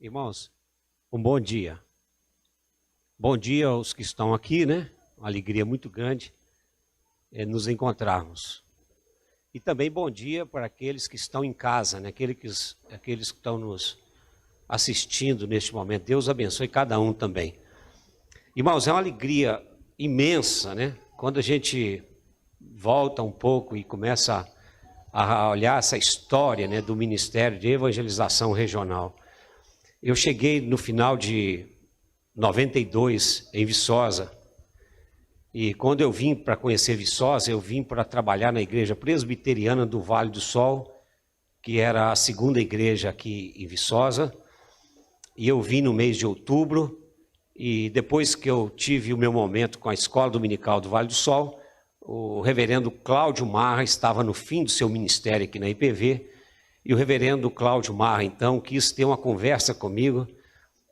Irmãos, um bom dia. Bom dia aos que estão aqui, né? Uma alegria muito grande nos encontrarmos. E também bom dia para aqueles que estão em casa, né? Aqueles que estão nos assistindo neste momento. Deus abençoe cada um também. Irmãos, é uma alegria imensa, né? Quando a gente volta um pouco e começa a olhar essa história, né, do Ministério de Evangelização Regional. Eu cheguei no final de 92 em Viçosa, e quando eu vim para conhecer Viçosa, eu vim para trabalhar na Igreja Presbiteriana do Vale do Sol, que era a segunda igreja aqui em Viçosa, e eu vim no mês de outubro, e depois que eu tive o meu momento com a Escola Dominical do Vale do Sol, o reverendo Cláudio Marra estava no fim do seu ministério aqui na IPV, e o reverendo Cláudio Marra, então, quis ter uma conversa comigo,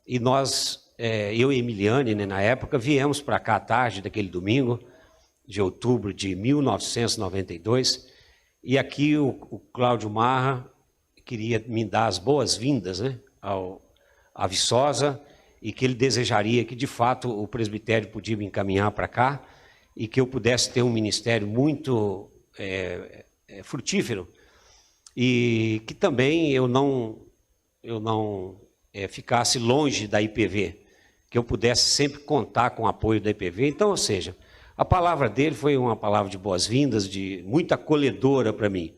e nós, eu e Emiliane, né, na época, viemos para cá à tarde daquele domingo, de outubro de 1992, e aqui o Cláudio Marra queria me dar as boas-vindas, né, à Viçosa, e que ele desejaria que, de fato, o presbitério podia me encaminhar para cá, e que eu pudesse ter um ministério muito frutífero, e que também eu não ficasse longe da IPV, que eu pudesse sempre contar com o apoio da IPV. Então, ou seja, a palavra dele foi uma palavra de boas-vindas, de muito acolhedora para mim.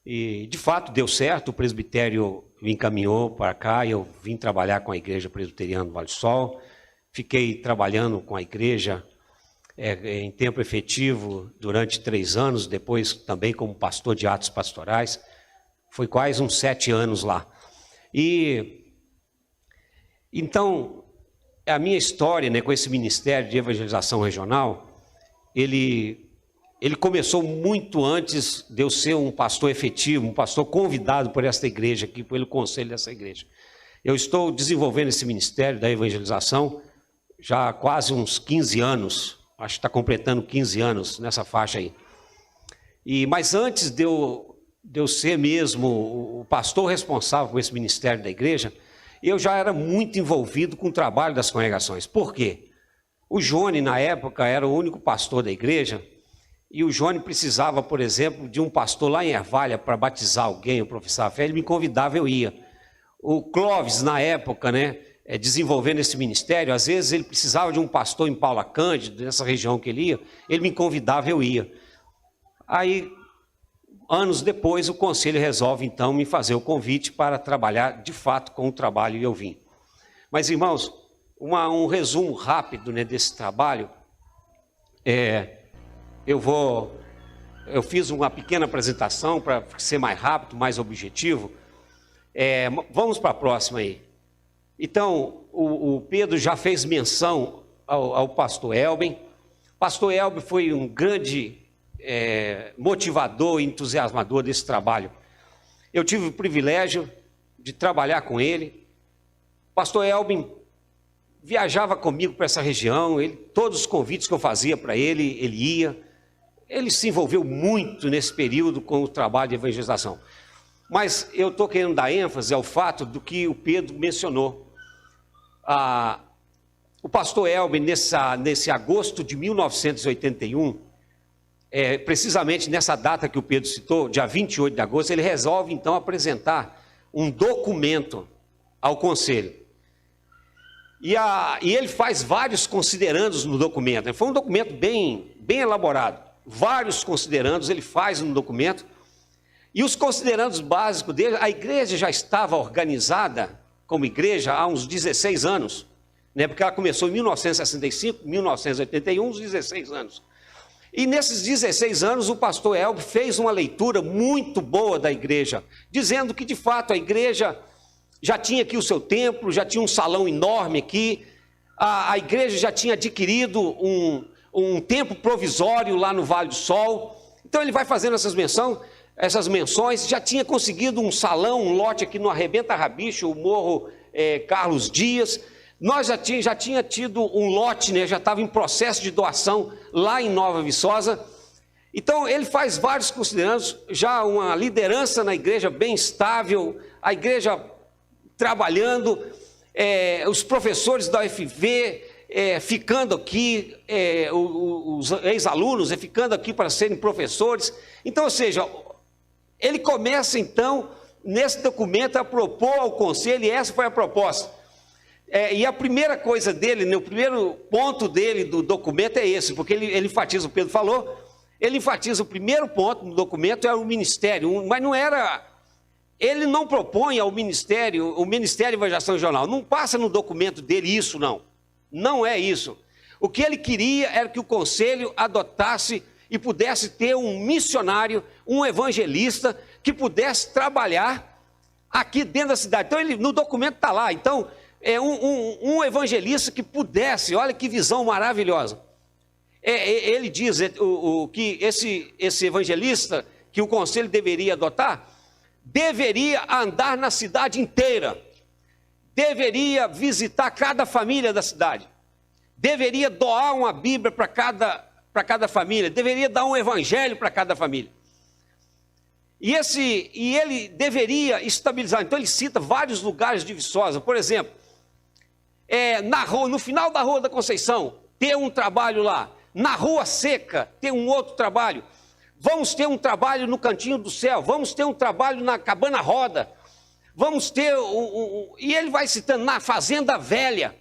E, de fato, deu certo, o presbitério me encaminhou para cá, e eu vim trabalhar com a Igreja Presbiteriana do Vale do Sol, fiquei trabalhando com a igreja em tempo efetivo durante 3 anos, depois também como pastor de atos pastorais, foi quase uns 7 anos lá. E então, a minha história, né, com esse Ministério de Evangelização Regional, ele começou muito antes de eu ser um pastor efetivo, um pastor convidado por esta igreja aqui, pelo conselho dessa igreja. Eu estou desenvolvendo esse Ministério da Evangelização já há quase uns 15 anos, acho que está completando 15 anos nessa faixa aí. Mas antes de eu ser mesmo o pastor responsável por esse ministério da igreja, eu já era muito envolvido com o trabalho das congregações. Por quê? O Johnny, na época, era o único pastor da igreja, e o Johnny precisava, por exemplo, de um pastor lá em Ervalha para batizar alguém, ou professar a fé, ele me convidava, eu ia. O Clóvis, na época, né, desenvolvendo esse ministério, às vezes ele precisava de um pastor em Paula Cândido, nessa região que ele ia, ele me convidava, eu ia. Aí, anos depois, o conselho resolve, então, me fazer o convite para trabalhar, de fato, com o trabalho, e eu vim. Mas, irmãos, um resumo rápido, né, desse trabalho, eu fiz uma pequena apresentação para ser mais rápido, mais objetivo. Vamos para a próxima aí. Então, o Pedro já fez menção ao pastor Elben. Pastor Elben foi um grande motivador e entusiasmador desse trabalho. Eu tive o privilégio de trabalhar com ele. Pastor Elben viajava comigo para essa região, todos os convites que eu fazia para ele, ele ia. Ele se envolveu muito nesse período com o trabalho de evangelização. Mas eu estou querendo dar ênfase ao fato do que o Pedro mencionou. O pastor Elben, nesse agosto de 1981, precisamente nessa data que o Pedro citou, dia 28 de agosto, ele resolve então apresentar um documento ao conselho. E ele faz vários considerandos no documento. Foi um documento bem elaborado. Vários considerandos ele faz no documento. E os considerandos básicos dele, a igreja já estava organizada como igreja há uns 16 anos, né? Porque ela começou em 1965, 1981, uns 16 anos. E nesses 16 anos o pastor Elben fez uma leitura muito boa da igreja, dizendo que de fato a igreja já tinha aqui o seu templo, já tinha um salão enorme aqui, a igreja já tinha adquirido um templo provisório lá no Vale do Sol. Então ele vai fazendo essas menções, já tinha conseguido um salão, um lote aqui no Arrebenta Rabicho, o Morro Carlos Dias. Nós já tinha tido um lote, né, já estava em processo de doação lá em Nova Viçosa. Então ele faz vários considerandos, já uma liderança na igreja bem estável, a igreja trabalhando, os professores da UFV ficando aqui, os ex-alunos ficando aqui para serem professores. Então, ou seja, ele começa então, nesse documento, a propor ao conselho, e essa foi a proposta. E a primeira coisa dele, né, o primeiro ponto dele do documento é esse, porque ele enfatiza, o Pedro falou, ele enfatiza o primeiro ponto no documento, é o ministério, mas não era... Ele não propõe ao Ministério, o Ministério de Evangelização Regional, não passa no documento dele isso, não. Não é isso. O que ele queria era que o conselho adotasse e pudesse ter um missionário, um evangelista, que pudesse trabalhar aqui dentro da cidade. Então, no documento está lá. Então, um evangelista que pudesse, olha que visão maravilhosa. Ele diz que esse evangelista que o conselho deveria adotar, deveria andar na cidade inteira, deveria visitar cada família da cidade, deveria doar uma Bíblia para cada família, deveria dar um evangelho para cada família. E ele deveria estabilizar. Então ele cita vários lugares de Viçosa, por exemplo, no final da Rua da Conceição, ter um trabalho lá, na Rua Seca, ter um outro trabalho. Vamos ter um trabalho no Cantinho do Céu, vamos ter um trabalho na Cabana Roda, vamos ter e ele vai citando na Fazenda Velha.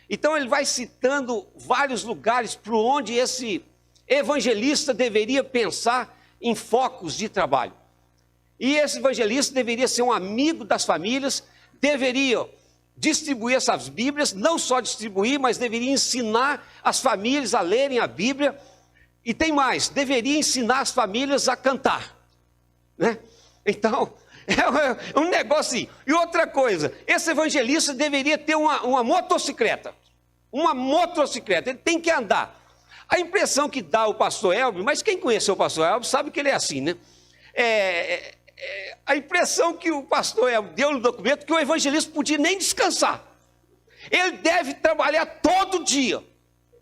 Então ele vai citando vários lugares para onde esse evangelista deveria pensar em focos de trabalho. E esse evangelista deveria ser um amigo das famílias, deveria distribuir essas Bíblias, não só distribuir, mas deveria ensinar as famílias a lerem a Bíblia. E tem mais, deveria ensinar as famílias a cantar, né? Então, é um negócio assim. E outra coisa, esse evangelista deveria ter uma motocicleta, ele tem que andar. A impressão que dá o pastor Elber, mas quem conheceu o pastor Elber sabe que ele é assim, né? A impressão que o pastor Elber deu no documento, que o evangelista podia nem descansar. Ele deve trabalhar todo dia.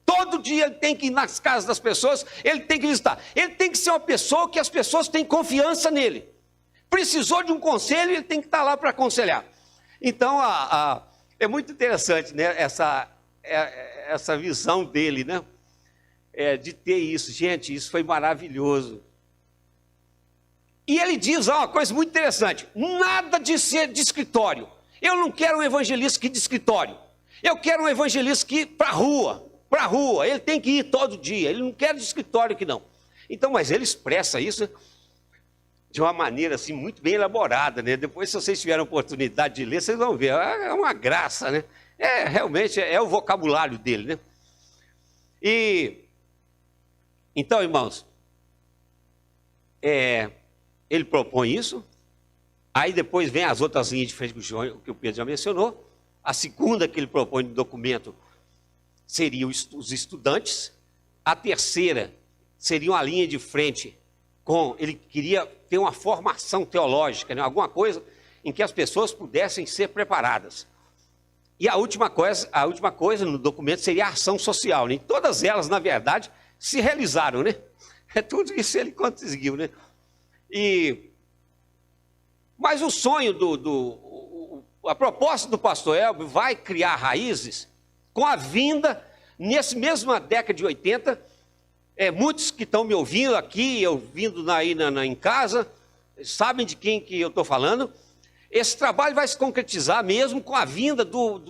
Todo dia ele tem que ir nas casas das pessoas, ele tem que visitar. Ele tem que ser uma pessoa que as pessoas têm confiança nele. Precisou de um conselho, ele tem que estar lá para aconselhar. Então, é muito interessante, né, essa visão dele, né, de ter isso. Gente, isso foi maravilhoso. E ele diz uma coisa muito interessante, nada de ser de escritório. Eu não quero um evangelista que de escritório. Eu quero um evangelista que para a rua, ele tem que ir todo dia, ele não quer de escritório aqui não. Então, mas ele expressa isso de uma maneira assim muito bem elaborada, né? Depois, se vocês tiverem a oportunidade de ler, vocês vão ver, é uma graça, né? Realmente é o vocabulário dele, né? Então, irmãos, ele propõe isso, aí depois vem as outras linhas de frente que o Pedro já mencionou. A segunda que ele propõe no documento seriam os estudantes. A terceira seria uma linha de frente ele queria ter uma formação teológica, né? Alguma coisa em que as pessoas pudessem ser preparadas. E a última coisa no documento seria a ação social, né? E todas elas, na verdade, se realizaram, né? Tudo isso ele conseguiu, né? Mas o sonho a proposta do pastor Elber vai criar raízes com a vinda, nessa mesma década de 80, muitos que estão me ouvindo aqui, ouvindo em casa, sabem de quem que eu estou falando. Esse trabalho vai se concretizar mesmo com a vinda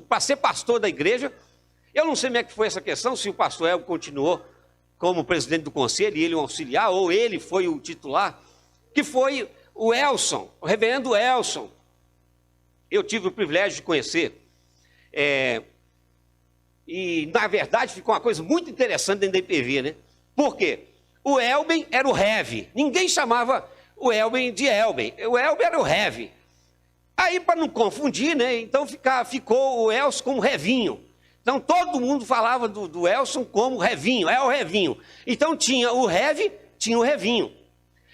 para ser pastor da igreja. Eu não sei como é que foi essa questão, se o pastor Elber continuou como presidente do conselho e ele um auxiliar, ou ele foi o titular, que foi o Elson, o reverendo Elson. Eu tive o privilégio de conhecer. E, na verdade, ficou uma coisa muito interessante dentro da IPV, né? Por quê? O Elben era o Heavy. Ninguém chamava o Elben de Elben. O Elben era o Heavy. Aí, para não confundir, né? Então ficou o Elson como Revinho. Então, todo mundo falava do Elson como Revinho. É o Revinho. Então, tinha o Heavy, tinha o Revinho.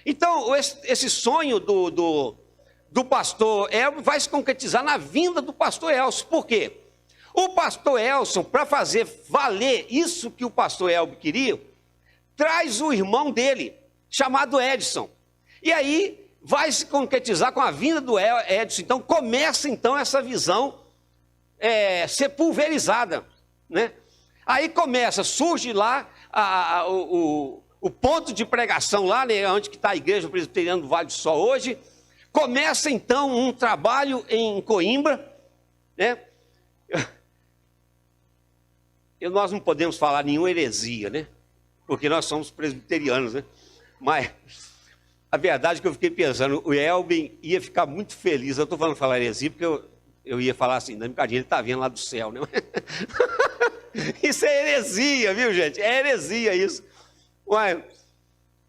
Então, esse sonho do pastor Elber vai se concretizar na vinda do pastor Elson. Por quê? O pastor Elson, para fazer valer isso que o pastor Elber queria, traz o irmão dele, chamado Edson. E aí vai se concretizar com a vinda do Edson. Então começa então essa visão ser pulverizada, né? Aí surge lá o ponto de pregação lá, né, onde está a igreja presbiteriana do Vale do Sol hoje. Começa então um trabalho em Coimbra, né? Nós não podemos falar nenhuma heresia, né? Porque nós somos presbiterianos, né? Mas a verdade é que eu fiquei pensando, o Elben ia ficar muito feliz. Eu estou falando falar heresia porque eu ia falar assim, na brincadeira, ele está vendo lá do céu, né? Isso é heresia, viu, gente? É heresia isso.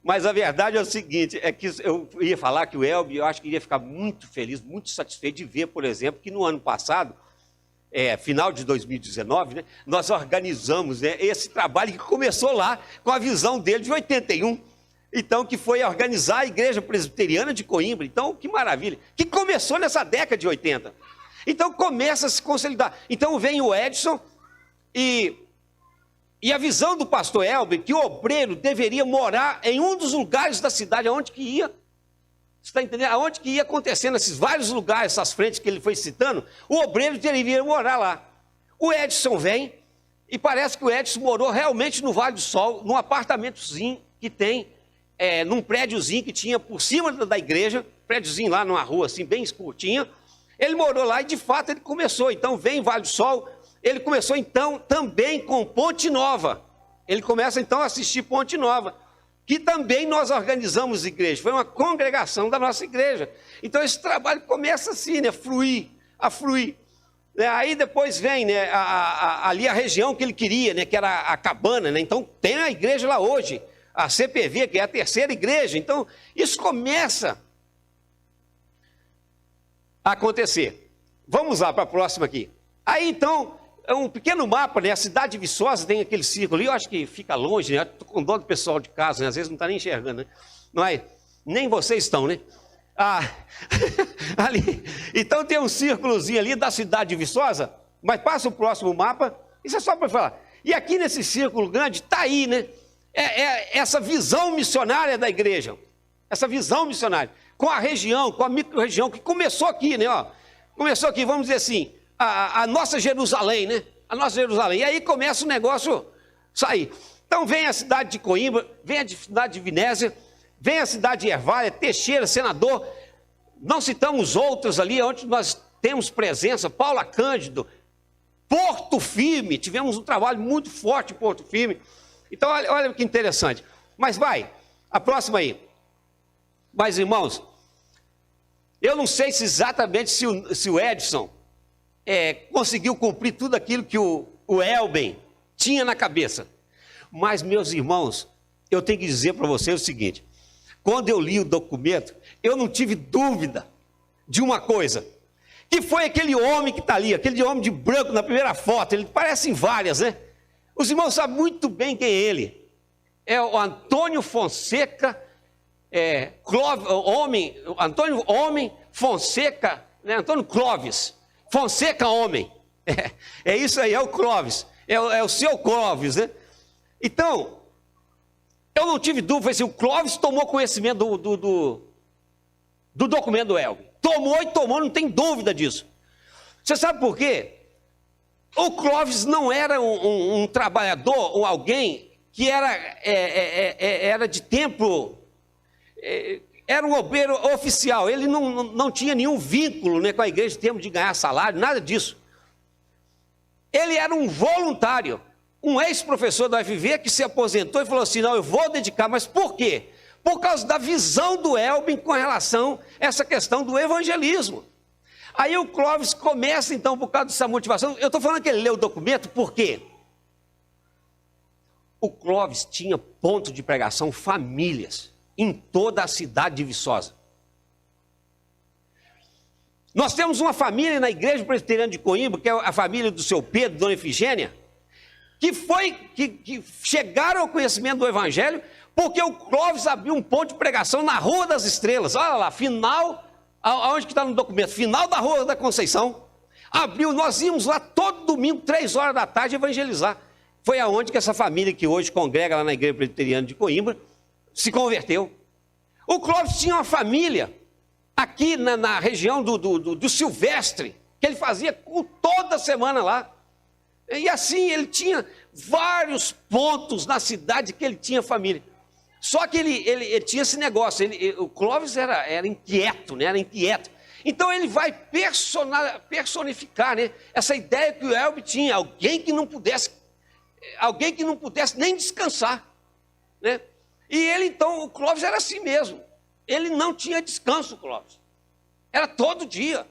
Mas a verdade é o seguinte, é que eu ia falar que o Elben, eu acho que iria ficar muito feliz, muito satisfeito de ver, por exemplo, que no ano passado, final de 2019, né, nós organizamos, né, esse trabalho que começou lá com a visão dele de 81. Então, que foi organizar a Igreja Presbiteriana de Coimbra. Então, que maravilha. Que começou nessa década de 80. Então, começa a se consolidar. Então, vem o Edson e a visão do pastor Elben, que o obreiro deveria morar em um dos lugares da cidade, aonde que ia. Você está entendendo? Aonde que ia acontecendo esses vários lugares, essas frentes que ele foi citando, o obreiro deveria morar lá. O Edson vem e parece que o Edson morou realmente no Vale do Sol, num apartamentozinho que tem, num prédiozinho que tinha por cima da igreja, prédiozinho lá numa rua assim, bem curtinha. Ele morou lá e de fato ele começou. Então vem Vale do Sol, ele começou então também com Ponte Nova. Ele começa então a assistir Ponte Nova, que também nós organizamos igreja, foi uma congregação da nossa igreja. Então esse trabalho começa assim, né, a fluir. Aí depois vem, né, ali a região que ele queria, né, que era a Cabana, né? Então tem a igreja lá hoje, a CPV, que é a terceira igreja. Então isso começa a acontecer. Vamos lá para a próxima aqui. Aí então, é um pequeno mapa, né? A cidade de Viçosa tem aquele círculo ali, eu acho que fica longe, né? Estou com dó do pessoal de casa, né? Às vezes não está nem enxergando, né? Mas nem vocês estão, né? Ali. Então tem um círculozinho ali da cidade de Viçosa, mas passa o próximo mapa, isso é só para falar. E aqui nesse círculo grande, está aí, né? Essa visão missionária da igreja, essa visão missionária, com a região, com a micro-região, que começou aqui, né? Ó, começou aqui, vamos dizer assim, a nossa Jerusalém, né? A nossa Jerusalém. E aí começa o negócio sair. Então vem a cidade de Coimbra, vem a cidade de Vinésia, vem a cidade de Ervalha, Teixeira, Senador. Não citamos outros ali, onde nós temos presença, Paula Cândido, Porto Firme, tivemos um trabalho muito forte em Porto Firme. Então olha que interessante. Mas vai, a próxima aí. Mas irmãos, eu não sei se exatamente se o Edson conseguiu cumprir tudo aquilo que o Elben tinha na cabeça. Mas, meus irmãos, eu tenho que dizer para vocês o seguinte: quando eu li o documento, eu não tive dúvida de uma coisa, que foi aquele homem que está ali, aquele homem de branco na primeira foto. Ele parece em várias, né? Os irmãos sabem muito bem quem é ele. É o Antônio Fonseca, Antônio Homem Fonseca, né? Antônio Clóvis Fonseca Homem, é isso aí, é o Clóvis, é o seu Clóvis, né? Então, eu não tive dúvida se o Clóvis tomou conhecimento do documento do Elben. Tomou, não tem dúvida disso. Você sabe por quê? O Clóvis não era um trabalhador ou alguém que era de tempo... Era um obreiro oficial, ele não tinha nenhum vínculo, né, com a igreja em termos de ganhar salário, nada disso. Ele era um voluntário, um ex-professor da UFV que se aposentou e falou assim: não, eu vou dedicar. Mas por quê? Por causa da visão do Elben com relação a essa questão do evangelismo. Aí o Clóvis começa então, por causa dessa motivação. Eu estou falando que ele leu o documento, por quê? O Clóvis tinha ponto de pregação, famílias, em toda a cidade de Viçosa. Nós temos uma família na igreja presbiteriana de Coimbra, que é a família do seu Pedro, dona Efigênia, que chegaram ao conhecimento do evangelho, porque o Clóvis abriu um ponto de pregação na Rua das Estrelas. Olha lá, final, aonde que está no documento? Final da Rua da Conceição. Abriu, nós íamos lá todo domingo, 3 horas da tarde, evangelizar. Foi aonde que essa família que hoje congrega lá na igreja presbiteriana de Coimbra se converteu. O Clóvis tinha uma família aqui na região do Silvestre, que ele fazia toda semana lá. E assim, ele tinha vários pontos na cidade que ele tinha família. Só que ele tinha esse negócio, o Clóvis era inquieto, né? Era inquieto. Então ele vai personificar, né, essa ideia que o Elber tinha, alguém que não pudesse nem descansar, né? E então, o Clóvis era assim mesmo. Ele não tinha descanso, Clóvis. Era todo dia.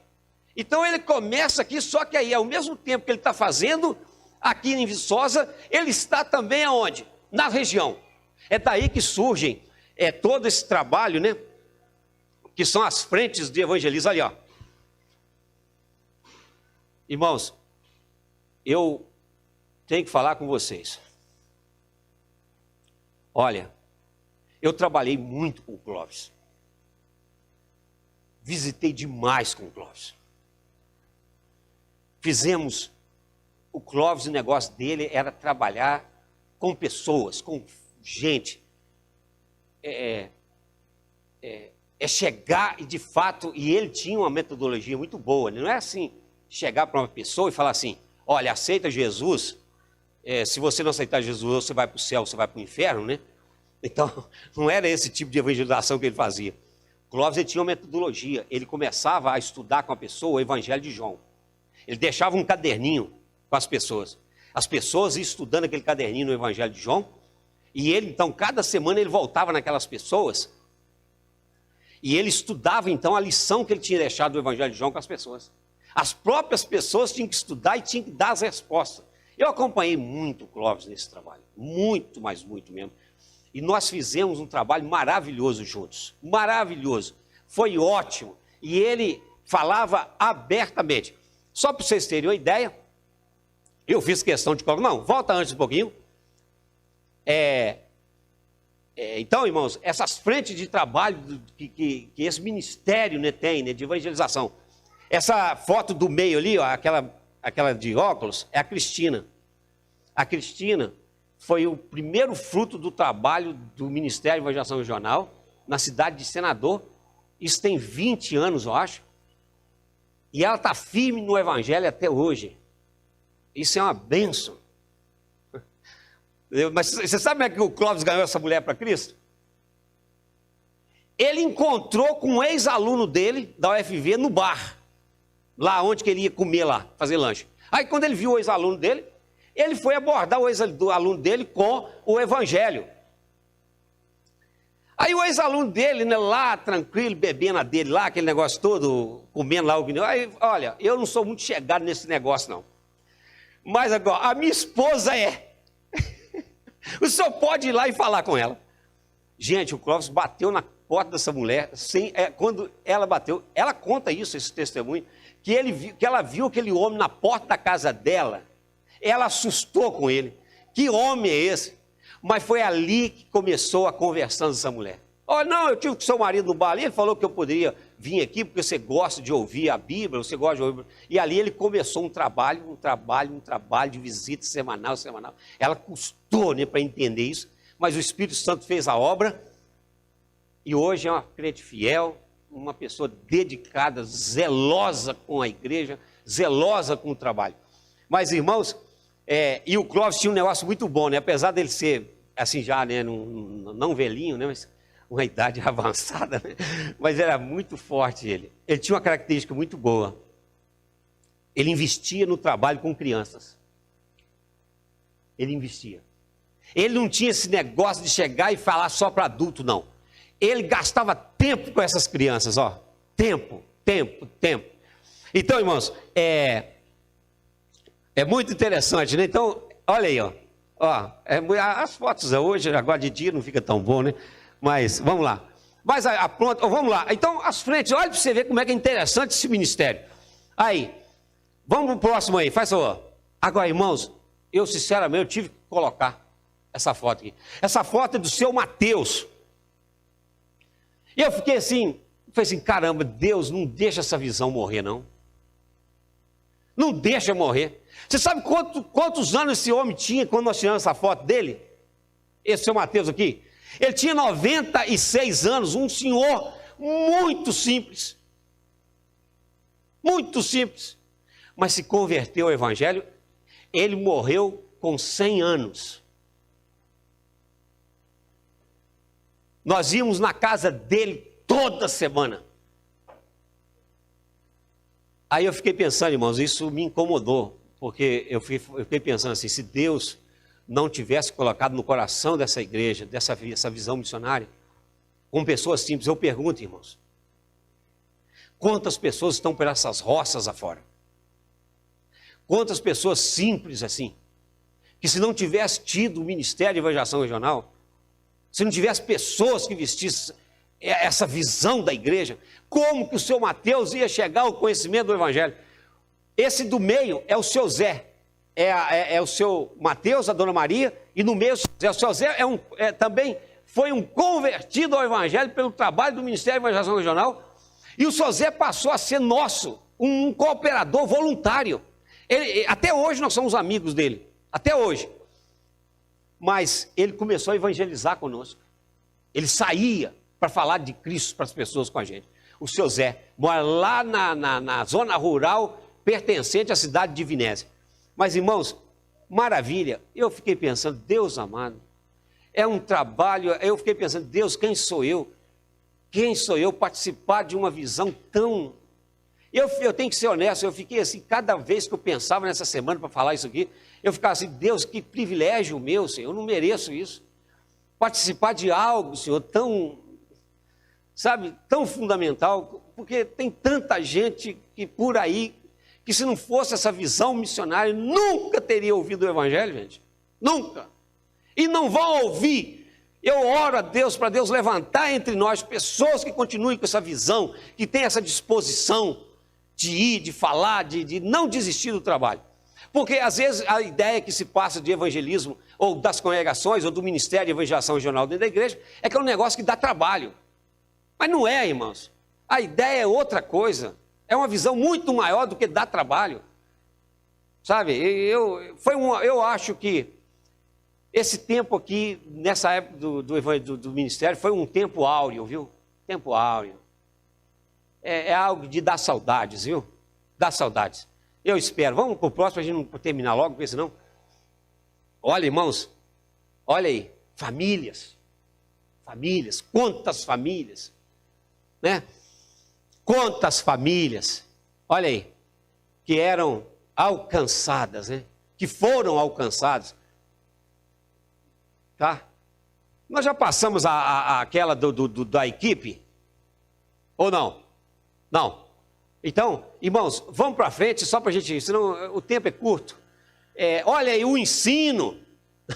Então ele começa aqui, só que aí, ao mesmo tempo que ele está fazendo aqui em Viçosa, ele está também aonde? Na região. É daí que surgem todo esse trabalho, né? Que são as frentes de evangelismo ali, ó. Irmãos, eu tenho que falar com vocês. Olha, eu trabalhei muito com o Clóvis. Visitei demais com o Clóvis. Fizemos, o Clóvis, o negócio dele era trabalhar com pessoas, com gente. Chegar e de fato, e ele tinha uma metodologia muito boa, não é assim, chegar para uma pessoa e falar assim, olha, aceita Jesus, se você não aceitar Jesus, você vai para o céu, você vai para o inferno, né? Então, não era esse tipo de evangelização que ele fazia. Clóvis, ele tinha uma metodologia, ele começava a estudar com a pessoa o Evangelho de João. Ele deixava um caderninho com as pessoas iam estudando aquele caderninho no Evangelho de João, e ele, então, cada semana ele voltava naquelas pessoas, e ele estudava, então, a lição que ele tinha deixado do Evangelho de João com as pessoas. As próprias pessoas tinham que estudar e tinham que dar as respostas. Eu acompanhei muito o Clóvis nesse trabalho, muito, mas muito mesmo. E nós fizemos um trabalho maravilhoso juntos, maravilhoso, foi ótimo. E ele falava abertamente. Só para vocês terem uma ideia, eu fiz questão de colocar, não, volta antes um pouquinho. Então, irmãos, essas frentes de trabalho que esse ministério, né, tem, né, de evangelização. Essa foto do meio ali, ó, aquela de óculos, é a Cristina. A Cristina foi o primeiro fruto do trabalho do Ministério de Evangelização Regional, na cidade de Senador. Isso tem 20 anos, eu acho. E ela está firme no Evangelho até hoje. Isso é uma bênção. Mas você sabe como é que o Clóvis ganhou essa mulher para Cristo? Ele encontrou com um ex-aluno dele, da UFV, no bar. Lá onde que ele ia comer lá, fazer lanche. Aí quando ele viu o ex-aluno dele, ele foi abordar o ex-aluno dele com o Evangelho. Aí o ex-aluno dele, né, lá, tranquilo, bebendo a dele lá, aquele negócio todo, comendo lá o vinho. Aí, olha, eu não sou muito chegado nesse negócio, não. Mas agora, a minha esposa é. O senhor pode ir lá e falar com ela. Gente, o Clóvis bateu na porta dessa mulher, quando ela bateu, ela conta isso, esse testemunho, que ela viu aquele homem na porta da casa dela, ela assustou com ele. Que homem é esse? Mas foi ali que começou a conversão dessa mulher. Oh, não, eu tive com seu marido no bar ali, ele falou que eu poderia vir aqui porque você gosta de ouvir a Bíblia, você gosta de ouvir. E ali ele começou um trabalho de visita semanal. Ela custou, né, para entender isso, mas o Espírito Santo fez a obra e hoje é uma crente fiel, uma pessoa dedicada, zelosa com a igreja, zelosa com o trabalho. Mas, irmãos, e o Clóvis tinha um negócio muito bom, né? Apesar dele ser, assim, já, né, não velhinho, né, mas uma idade avançada, né? Mas era muito forte ele. Ele tinha uma característica muito boa. Ele investia no trabalho com crianças. Ele investia. Ele não tinha esse negócio de chegar e falar só para adulto, não. Ele gastava tempo com essas crianças, ó. Tempo. Então, irmãos, é muito interessante, né? Então, olha aí, ó. As fotos hoje, agora de dia, não fica tão bom, né? Mas, vamos lá. Vamos lá. Então, as frentes, olha para você ver como é que é interessante esse ministério. Aí, vamos para o próximo aí, faz favor. Agora, irmãos, eu sinceramente, eu tive que colocar essa foto aqui. Essa foto é do seu Mateus. E eu fiquei assim, caramba, Deus, não deixa essa visão morrer, não. Não deixa morrer. Você sabe quantos anos esse homem tinha quando nós tiramos essa foto dele? Esse seu Mateus aqui. Ele tinha 96 anos, um senhor muito simples. Muito simples. Mas se converteu ao Evangelho, ele morreu com 100 anos. Nós íamos na casa dele toda semana. Aí eu fiquei pensando, irmãos, isso me incomodou, porque eu fiquei pensando assim, se Deus não tivesse colocado no coração dessa igreja, essa visão missionária, com pessoas simples, eu pergunto, irmãos, quantas pessoas estão por essas roças afora? Quantas pessoas simples assim, que se não tivesse tido o Ministério de Evangelização Regional, se não tivesse pessoas que vestissem essa visão da igreja, como que o seu Mateus ia chegar ao conhecimento do Evangelho? Esse do meio é o seu Zé, é o seu Mateus, a Dona Maria, e no meio o seu Zé também foi um convertido ao Evangelho pelo trabalho do Ministério de Evangelização Regional, e o seu Zé passou a ser nosso, um cooperador voluntário. Até hoje nós somos amigos dele, até hoje. Mas ele começou a evangelizar conosco. Ele saía para falar de Cristo para as pessoas com a gente. O seu Zé mora lá na zona rural pertencente à cidade de Vinésia. Mas, irmãos, maravilha. Eu fiquei pensando, Deus amado, é um trabalho. Eu fiquei pensando, Deus, quem sou eu? Quem sou eu participar de uma visão tão... Eu tenho que ser honesto, eu fiquei assim, cada vez que eu pensava nessa semana para falar isso aqui, eu ficava assim, Deus, que privilégio meu, Senhor, eu não mereço isso. Participar de algo, Senhor, tão, sabe, tão fundamental, porque tem tanta gente que por aí, que se não fosse essa visão missionária, nunca teria ouvido o Evangelho, gente. Nunca. E não vão ouvir. Eu oro a Deus para Deus levantar entre nós pessoas que continuem com essa visão, que têm essa disposição de ir, de falar, de não desistir do trabalho. Porque às vezes a ideia que se passa de evangelismo, ou das congregações, ou do Ministério de Evangelização Regional dentro da igreja, é que é um negócio que dá trabalho. Mas não é, irmãos. A ideia é outra coisa. É uma visão muito maior do que dar trabalho. Sabe, eu acho que esse tempo aqui, nessa época do ministério, foi um tempo áureo, viu? Tempo áureo. É algo de dar saudades, viu? Dar saudades. Eu espero. Vamos para o próximo, para a gente não terminar logo, porque senão... Olha, irmãos, olha aí, famílias, quantas famílias, né? Quantas famílias, olha aí, que eram alcançadas, né? Que foram alcançadas, tá? Nós já passamos aquela da equipe, ou não? Não. Então, irmãos, vamos para frente, só para a gente, senão o tempo é curto. Olha aí o ensino,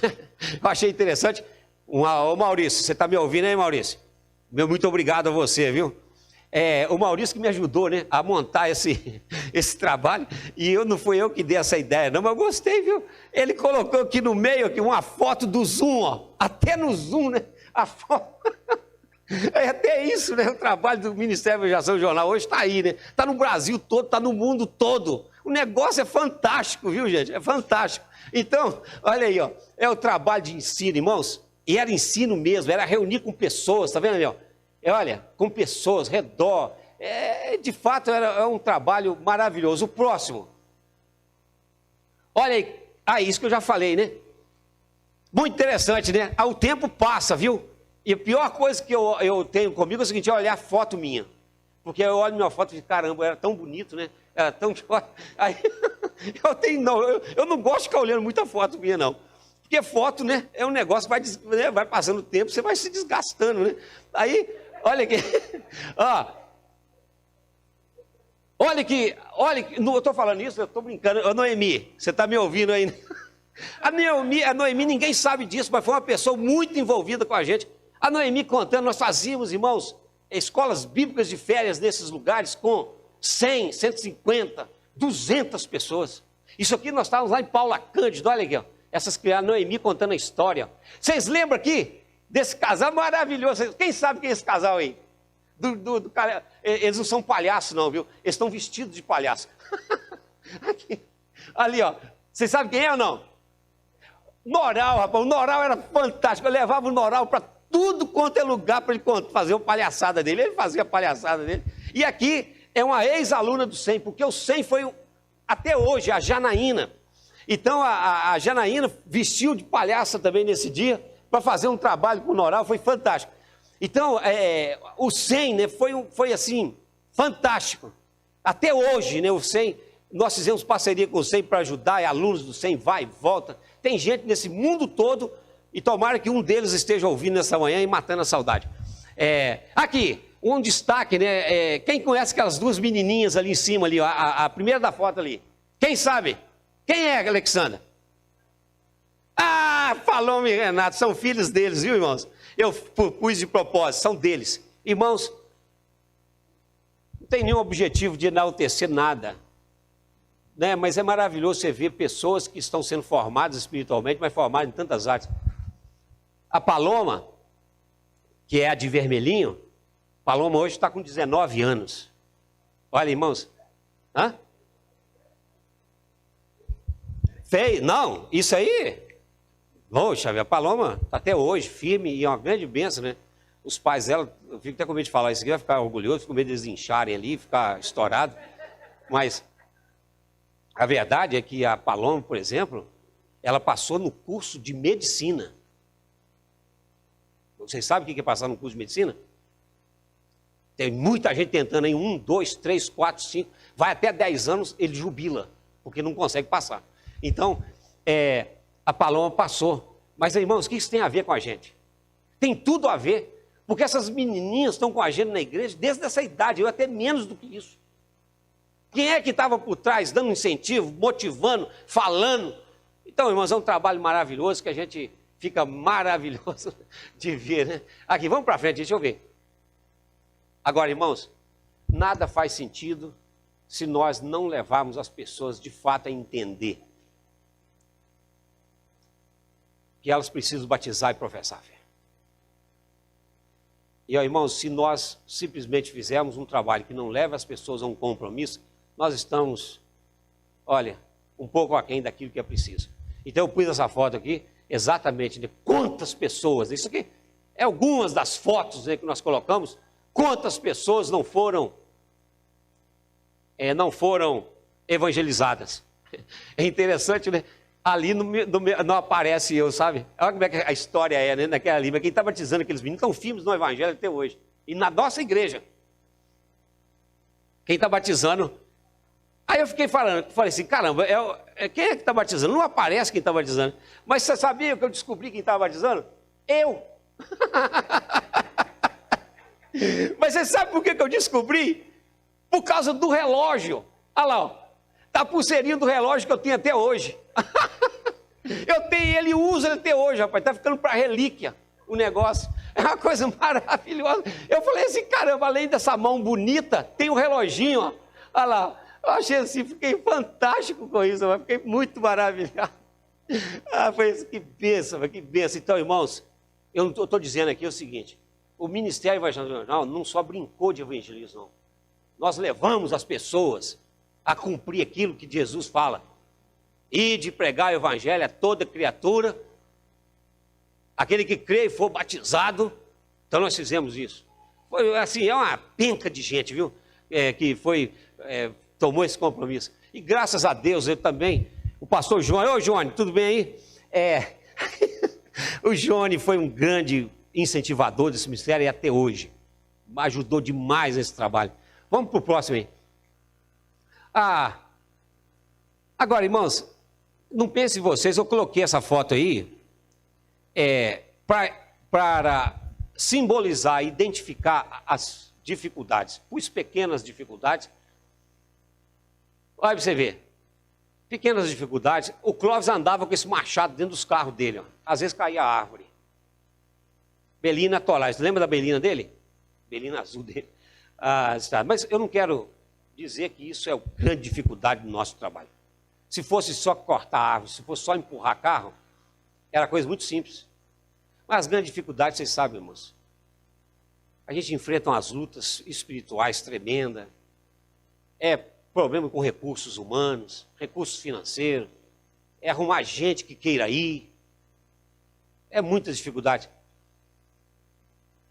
eu achei interessante. Ô Maurício, você está me ouvindo aí, Maurício? Muito obrigado a você, viu? O Maurício que me ajudou, né, a montar esse trabalho, e não fui eu que dei essa ideia, não, mas eu gostei, viu? Ele colocou aqui no meio aqui, uma foto do Zoom, ó, até no Zoom, né? A foto... É até isso, né? O trabalho do Ministério da Evangelização Regional hoje está aí, né? Está no Brasil todo, está no mundo todo. O negócio é fantástico, viu, gente? É fantástico. Então, olha aí, ó, é o trabalho de ensino, irmãos. E era ensino mesmo, era reunir com pessoas, tá vendo ali, ó? Olha, com pessoas, redor. De fato, é um trabalho maravilhoso. O próximo. Olha aí, isso que eu já falei, né? Muito interessante, né? O tempo passa, viu? E a pior coisa que eu tenho comigo é o seguinte, é olhar foto minha. Porque eu olho minha foto e fico, caramba, era tão bonito, né? Era tão... Aí, eu não gosto de ficar olhando muita foto minha, não. Porque foto, né, é um negócio que vai passando o tempo, você vai se desgastando, né? Aí, olha aqui, olha que, eu estou falando isso, eu estou brincando. Ô, Noemi, você está me ouvindo aí? A Noemi, ninguém sabe disso, mas foi uma pessoa muito envolvida com a gente. A Noemi contando, nós fazíamos, irmãos, escolas bíblicas de férias nesses lugares com 100, 150, 200 pessoas. Isso aqui nós estávamos lá em Paula Cândido, olha aqui, ó, essas crianças, Noemi contando a história. Vocês lembram aqui desse casal maravilhoso? Quem sabe quem é esse casal aí? Eles não são palhaços não, viu? Eles estão vestidos de palhaço. Aqui, ali, ó, vocês sabem quem é ou não? Noral, rapaz, o Noral era fantástico, eu levava o Noral para tudo quanto é lugar para ele fazer a palhaçada dele. Ele fazia a palhaçada dele. E aqui é uma ex-aluna do SEM, porque o SEM foi, até hoje, a Janaína. Então, a Janaína vestiu de palhaça também nesse dia, para fazer um trabalho com o Noral, foi fantástico. Então, o SEM, né, foi assim, fantástico. Até hoje, né, o SEM, nós fizemos parceria com o SEM para ajudar, alunos do SEM, vai e volta. Tem gente nesse mundo todo, e tomara que um deles esteja ouvindo nessa manhã e matando a saudade. Aqui, um destaque, né? Quem conhece aquelas duas menininhas ali em cima, ali, a primeira da foto ali? Quem sabe? Quem é, Alexandra? Ah, falou-me, Renato, são filhos deles, viu, irmãos? Eu pus de propósito, são deles. Irmãos, não tem nenhum objetivo de enaltecer nada, né? Mas é maravilhoso você ver pessoas que estão sendo formadas espiritualmente, mas formadas em tantas artes. A Paloma, que é a de vermelhinho, Paloma hoje está com 19 anos. Olha, irmãos. Hã? Feio? Não, isso aí... Poxa, a Paloma está até hoje firme e é uma grande bênção, né? Os pais dela, eu fico até com medo de falar isso aqui, vai ficar orgulhoso, fico com medo de eles incharem ali, ficar estourado. Mas a verdade é que a Paloma, por exemplo, ela passou no curso de medicina. Vocês sabem o que é passar no curso de medicina? Tem muita gente tentando em 1, 2, 3, 4, 5, vai até 10 anos, ele jubila, porque não consegue passar. Então, a Paloma passou. Mas, irmãos, o que isso tem a ver com a gente? Tem tudo a ver, porque essas menininhas estão com a gente na igreja desde essa idade, eu até menos do que isso. Quem é que estava por trás, dando incentivo, motivando, falando? Então, irmãos, é um trabalho maravilhoso que a gente fica maravilhoso de ver, né? Aqui, vamos para frente, deixa eu ver. Agora, irmãos, nada faz sentido se nós não levarmos as pessoas de fato a entender que elas precisam batizar e professar a fé. E, ó, irmãos, se nós simplesmente fizermos um trabalho que não leva as pessoas a um compromisso, nós estamos, olha, um pouco aquém daquilo que é preciso. Então eu pus essa foto aqui, exatamente de quantas pessoas, isso aqui é algumas das fotos, né, que nós colocamos, quantas pessoas não foram evangelizadas. É interessante, né? Ali não aparece eu, sabe? Olha como é que a história é, né? Naquela ali. Mas quem está batizando aqueles meninos estão firmes no evangelho até hoje. E na nossa igreja. Quem está batizando... Aí eu falei assim, caramba, quem é que está batizando? Não aparece quem está batizando. Mas você sabia que eu descobri quem estava batizando? Eu! Mas você sabe por que eu descobri? Por causa do relógio. Olha lá, ó. Da pulseirinha do relógio que eu tenho até hoje. Eu tenho ele, uso ele até hoje, rapaz. Está ficando para relíquia o negócio. É uma coisa maravilhosa. Eu falei assim, caramba, além dessa mão bonita, tem um reloginho, ó. Olha lá. Eu achei assim, fiquei fantástico com isso, mas fiquei muito maravilhado. Foi isso, que bênção, que bênção. Então, irmãos, eu estou dizendo aqui o seguinte, o Ministério Evangélico não só brincou de evangelismo, não. Nós levamos as pessoas a cumprir aquilo que Jesus fala. E de pregar o evangelho a toda criatura, aquele que crê e for batizado. Então nós fizemos isso. Foi assim, é uma penca de gente, viu? Que tomou esse compromisso. E graças a Deus, eu também, o pastor Johnny, ô Johnny, tudo bem aí? O Johnny foi um grande incentivador desse ministério e até hoje. Ajudou demais nesse trabalho. Vamos para o próximo aí. Agora, irmãos, não pensem vocês, eu coloquei essa foto aí para simbolizar, identificar as dificuldades. Pus pequenas dificuldades. Olha para você ver. Pequenas dificuldades. O Clóvis andava com esse machado dentro dos carros dele. Ó. Às vezes caía a árvore. Belina Tolais. Lembra da Belina dele? Belina azul dele. Mas eu não quero dizer que isso é a grande dificuldade do nosso trabalho. Se fosse só cortar árvore, se fosse só empurrar carro, era coisa muito simples. Mas as grandes dificuldades, vocês sabem, irmãos. A gente enfrenta umas lutas espirituais tremendas. Problema com recursos humanos, recursos financeiros. Arrumar gente que queira ir. É muita dificuldade.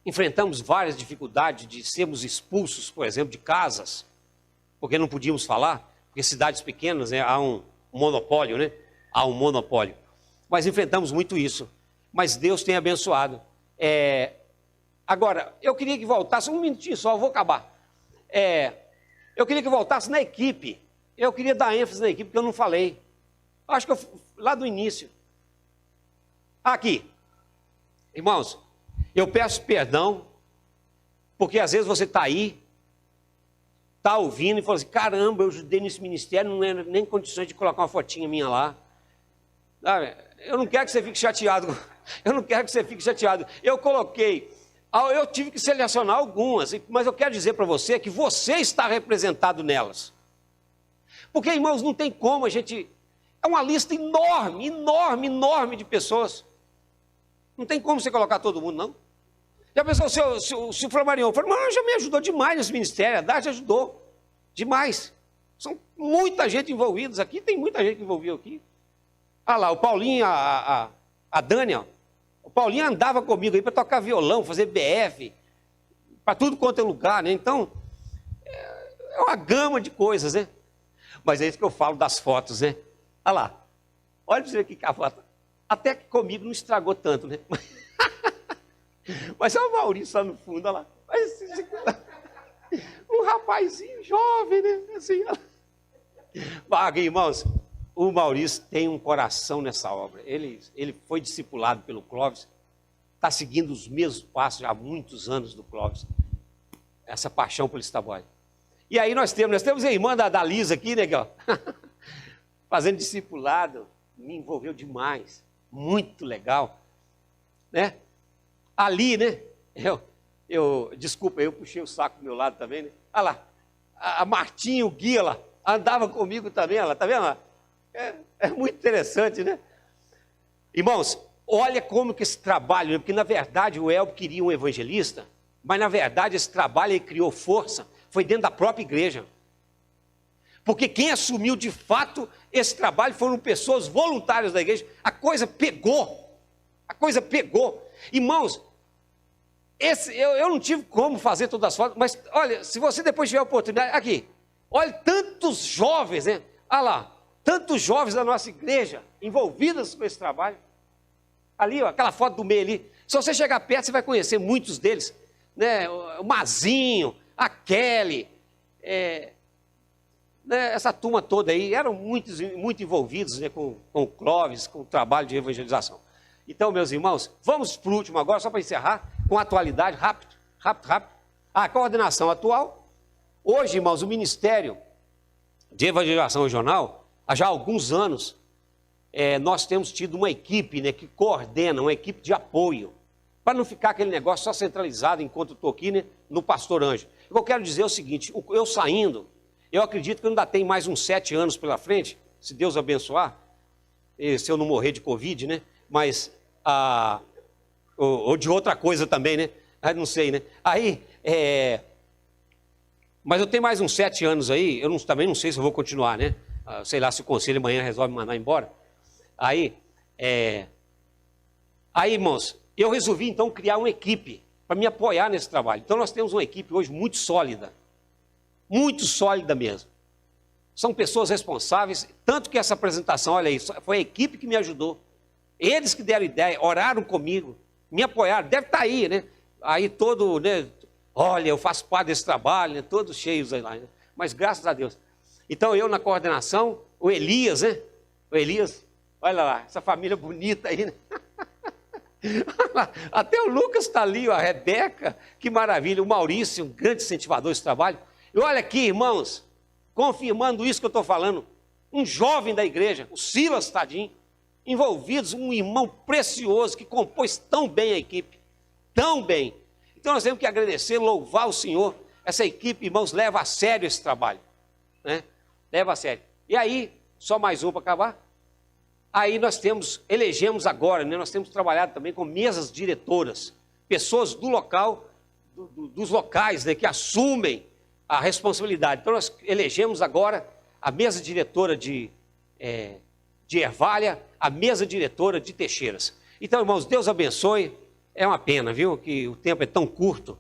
enfrentamos várias dificuldades de sermos expulsos, por exemplo, de casas, porque não podíamos falar, porque cidades pequenas, né, há um monopólio, né? Há um monopólio. Mas enfrentamos muito isso. Mas Deus tem abençoado. Agora, eu queria que voltasse, um minutinho só, eu vou acabar. Eu queria que voltasse na equipe. Eu queria dar ênfase na equipe, porque eu não falei. Acho que lá do início. Aqui. Irmãos, eu peço perdão, porque às vezes você está aí, está ouvindo e fala assim, caramba, eu ajudei nesse ministério, não é nem condições de colocar uma fotinha minha lá. Eu não quero que você fique chateado. Eu não quero que você fique chateado. Eu coloquei, eu tive que selecionar algumas, mas eu quero dizer para você que você está representado nelas. Porque, irmãos, não tem como a gente... É uma lista enorme, enorme, enorme de pessoas. Não tem como você colocar todo mundo, não. Já pensou, se o Flamarion falou, mas já me ajudou demais nesse ministério, a Dade ajudou demais. São muita gente envolvida aqui, tem muita gente que envolveu aqui. Ah lá, o Paulinho, a Dani, ó. O Paulinho andava comigo aí para tocar violão, fazer BF, para tudo quanto é lugar, né? Então, é uma gama de coisas, né? Mas é isso que eu falo das fotos, né? Olha lá, olha para você ver que a foto, até que comigo não estragou tanto, né? Mas é o Maurício lá no fundo, olha lá. Um rapazinho jovem, né? Assim, olha. Irmãos, o Maurício tem um coração nessa obra. Ele foi discipulado pelo Clóvis, está seguindo os mesmos passos já há muitos anos do Clóvis. Essa paixão pelo Estaboy. E aí nós temos a irmã da Lisa aqui, né? Fazendo discipulado, me envolveu demais. Muito legal. Né? Ali, né? Desculpa, eu puxei o saco do meu lado também, né? Olha lá, a Martinha, o Guia lá, andava comigo também, ela, tá vendo lá? É muito interessante, né? Irmãos, olha como que esse trabalho, porque na verdade o Elbo queria um evangelista, mas na verdade esse trabalho ele criou força, foi dentro da própria igreja. Porque quem assumiu de fato esse trabalho foram pessoas voluntárias da igreja. A coisa pegou. Irmãos, eu não tive como fazer todas as fotos, mas olha, se você depois tiver a oportunidade, aqui, olha tantos jovens, né? Olha lá, tantos jovens da nossa igreja envolvidos com esse trabalho. Ali, ó, aquela foto do meio ali. Se você chegar perto, você vai conhecer muitos deles, né? O Mazinho, a Kelly, né? Essa turma toda aí, eram muito envolvidos, né, com o Clóvis, com o trabalho de evangelização. Então, meus irmãos, vamos para o último agora, só para encerrar, com a atualidade, rápido. A coordenação atual. Hoje, irmãos, o Ministério de Evangelização Regional, há já alguns anos, nós temos tido uma equipe, né, que coordena, uma equipe de apoio, para não ficar aquele negócio só centralizado enquanto eu estou aqui, né, no Pastor Anjo. O que eu quero dizer é o seguinte, eu saindo, eu acredito que eu ainda tenho mais uns 7 anos pela frente, se Deus abençoar, se eu não morrer de Covid, né, mas... ou de outra coisa também, né? Não sei, né? Aí, mas eu tenho mais uns 7 anos aí, também não sei se eu vou continuar, né? Sei lá se o conselho amanhã resolve me mandar embora. Aí, irmãos, eu resolvi então criar uma equipe para me apoiar nesse trabalho. Então nós temos uma equipe hoje muito sólida mesmo. São pessoas responsáveis, tanto que essa apresentação, olha aí, foi a equipe que me ajudou. Eles que deram ideia, oraram comigo, me apoiaram, deve estar aí, né? Aí todo, né? Olha, eu faço parte desse trabalho, né? Todos cheios aí lá, né? Mas graças a Deus. Então eu na coordenação, o Elias, né? O Elias, olha lá, essa família bonita aí, né? Até o Lucas está ali, ó, a Rebeca, que maravilha, o Maurício, um grande incentivador desse trabalho. E olha aqui, irmãos, confirmando isso que eu estou falando, um jovem da igreja, o Silas Tadinho, envolvidos, um irmão precioso que compôs tão bem a equipe, tão bem. Então nós temos que agradecer, louvar o Senhor. Essa equipe, irmãos, leva a sério esse trabalho, né? Leva a sério. E aí, só mais um para acabar. Aí nós elegemos agora, né? Nós temos trabalhado também com mesas diretoras, pessoas do local, dos locais, né, que assumem a responsabilidade. Então nós elegemos agora a mesa diretora de Ervália, a mesa diretora de Teixeiras. Então, irmãos, Deus abençoe. É uma pena, viu, que o tempo é tão curto